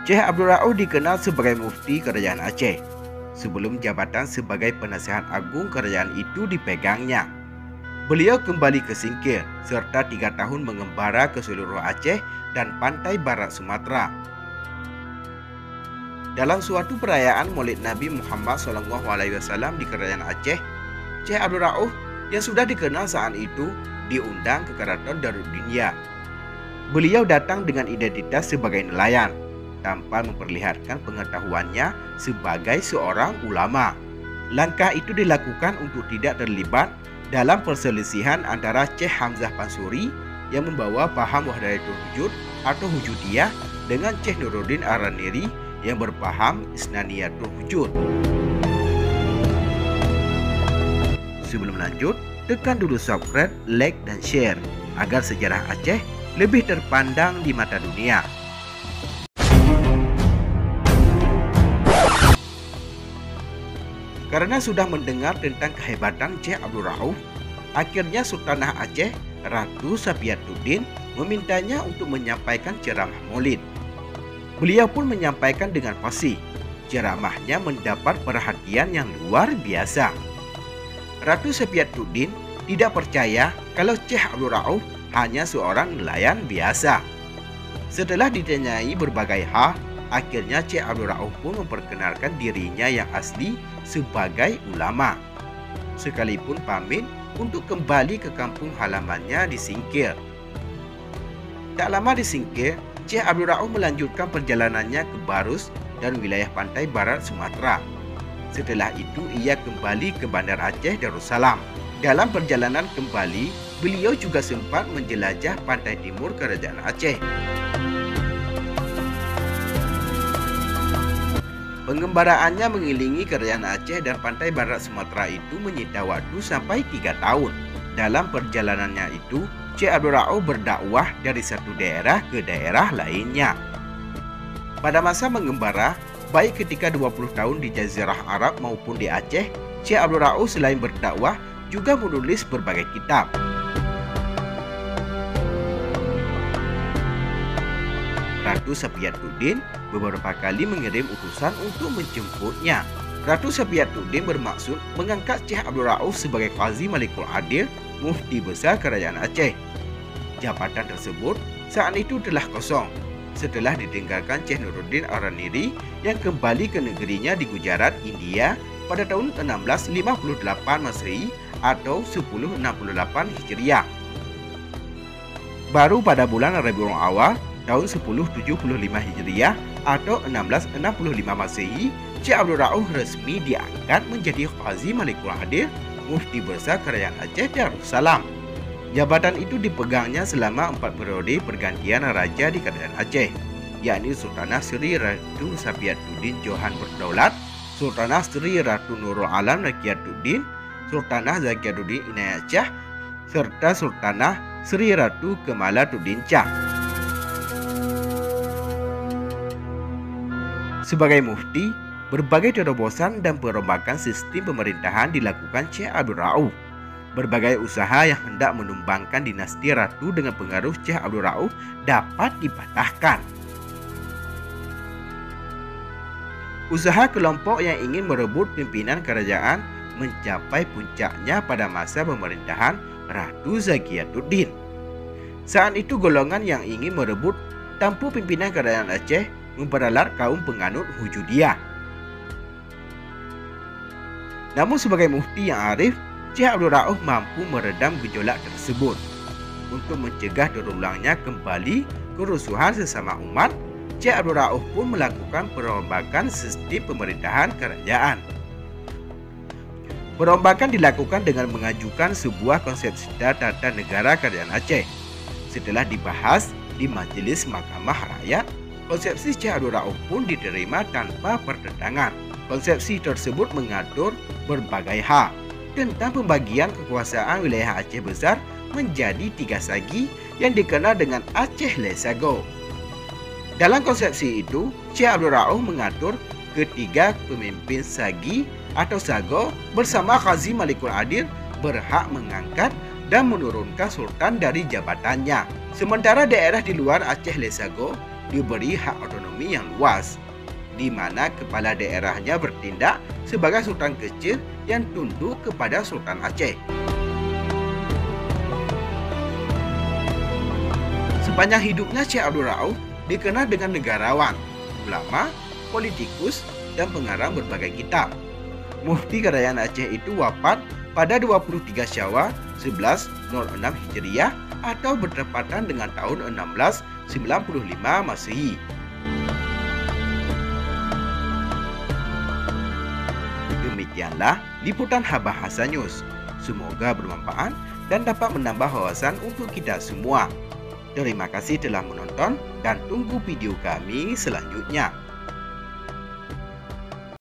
Syekh Abdul Rauf dikenal sebagai mufti Kerajaan Aceh sebelum jabatan sebagai penasihat agung kerajaan itu dipegangnya. Beliau kembali ke Singkil serta 3 tahun mengembara ke seluruh Aceh dan pantai barat Sumatera. Dalam suatu perayaan Maulid Nabi Muhammad SAW di Kerajaan Aceh, Syekh Abdul Rauf yang sudah dikenal saat itu diundang ke Keraton Daruddiniyah. Beliau datang dengan identitas sebagai nelayan tanpa memperlihatkan pengetahuannya sebagai seorang ulama. Langkah itu dilakukan untuk tidak terlibat dalam perselisihan antara Syekh Hamzah Pansuri yang membawa paham Wahdatul Wujud atau Wujudiyah dengan Syekh Nuruddin Ar-Raniri yang berpaham Isnaniyatul Wujud. Sebelum lanjut, tekan dulu subscribe, like, dan share agar sejarah Aceh lebih terpandang di mata dunia. Karena sudah mendengar tentang kehebatan Syekh Abdul Rauf, akhirnya Sultanah Aceh, Ratu Safiatuddin, memintanya untuk menyampaikan ceramah Maulid. Beliau pun menyampaikan dengan fasih. Ceramahnya mendapat perhatian yang luar biasa. Ratu Safiatuddin tidak percaya kalau Syekh Abdul Rauf hanya seorang nelayan biasa. Setelah ditanyai berbagai hal, akhirnya Syekh Abdul Rauf pun memperkenalkan dirinya yang asli sebagai ulama, sekalipun pamit untuk kembali ke kampung halamannya di Singkil. Tak lama di Singkil, Syekh Abdul Rauf melanjutkan perjalanannya ke Barus dan wilayah pantai barat Sumatera. Setelah itu ia kembali ke Bandar Aceh Darussalam. Dalam perjalanan kembali, beliau juga sempat menjelajah pantai timur Kerajaan Aceh. Pengembaraannya mengilingi Kerajaan Aceh dan pantai barat Sumatera itu menyita waktu sampai 3 tahun. Dalam perjalanannya itu, Syekh Abdul Rauf berdakwah dari satu daerah ke daerah lainnya. Pada masa mengembara, baik ketika 20 tahun di Jazirah Arab maupun di Aceh, Syekh Abdul Rauf selain berdakwah juga menulis berbagai kitab. Ratu Safiatuddin beberapa kali mengirim utusan untuk menjemputnya. Ratu Safiatuddin bermaksud mengangkat Syekh Abdul Rauf sebagai Qazi Malikul Adil, Mufti Besar Kerajaan Aceh. Jabatan tersebut saat itu telah kosong setelah ditinggalkan Syekh Nuruddin Ar-Raniri yang kembali ke negerinya di Gujarat, India pada tahun 1658 Masehi atau 1068 Hijriah. Baru pada bulan Rabiul Awal tahun 1075 Hijriah atau 1665 Masehi, Syekh Abdul Rauf resmi diangkat menjadi Qazi Malikul Adil, Mufti Besar Kerajaan Aceh Darussalam. Jabatan itu dipegangnya selama 4 periode pergantian raja di Kerajaan Aceh, yakni Sultanah Sri Ratu Safiatuddin Johan Berdaulat, Sultanah Sri Ratu Nurul Alam Rakyatuddin, Sultanah Zakiatuddin Inayat Shah, serta Sultanah Sri Ratu Kemalatuddin Shah. Sebagai mufti, berbagai terobosan dan perombakan sistem pemerintahan dilakukan Syekh Abdul Rauf. Berbagai usaha yang hendak menumbangkan dinasti ratu dengan pengaruh Syekh Abdul Rauf dapat dipatahkan. Usaha kelompok yang ingin merebut pimpinan kerajaan mencapai puncaknya pada masa pemerintahan Ratu Zakiatuddin. Saat itu golongan yang ingin merebut tampuk pimpinan Kerajaan Aceh memperalat kaum penganut Wujudiyah. Namun sebagai mufti yang arif, Syekh Abdul Rauf mampu meredam gejolak tersebut. Untuk mencegah terulangnya kembali kerusuhan sesama umat, Syekh Abdul Rauf pun melakukan perombakan sistem pemerintahan kerajaan. Perombakan dilakukan dengan mengajukan sebuah konsepsi tata negara Kerajaan Aceh. Setelah dibahas di Majelis Mahkamah Rakyat, konsepsi Syekh Abdul Rauf pun diterima tanpa pertentangan. Konsepsi tersebut mengatur berbagai hal tentang pembagian kekuasaan wilayah Aceh Besar menjadi 3 sagi yang dikenal dengan Aceh Lesago. Dalam konsepsi itu, Syekh Abdul Rauf mengatur ketiga pemimpin sagi atau sago bersama Qazi Malikul Adil berhak mengangkat dan menurunkan sultan dari jabatannya. Sementara daerah di luar Aceh Lesago diberi hak otonomi yang luas, di mana kepala daerahnya bertindak sebagai sultan kecil yang tunduk kepada Sultan Aceh. Sepanjang hidupnya Syekh Abdul Rauf dikenal dengan negarawan, ulama, politikus, dan pengarang berbagai kitab. Mufti Kerajaan Aceh itu wafat pada 23 Syawal 1106 Hijriah atau bertepatan dengan tahun 1695 Masehi. Demikianlah liputan Bahasa News. Semoga bermanfaat dan dapat menambah wawasan untuk kita semua. Terima kasih telah menonton dan tunggu video kami selanjutnya.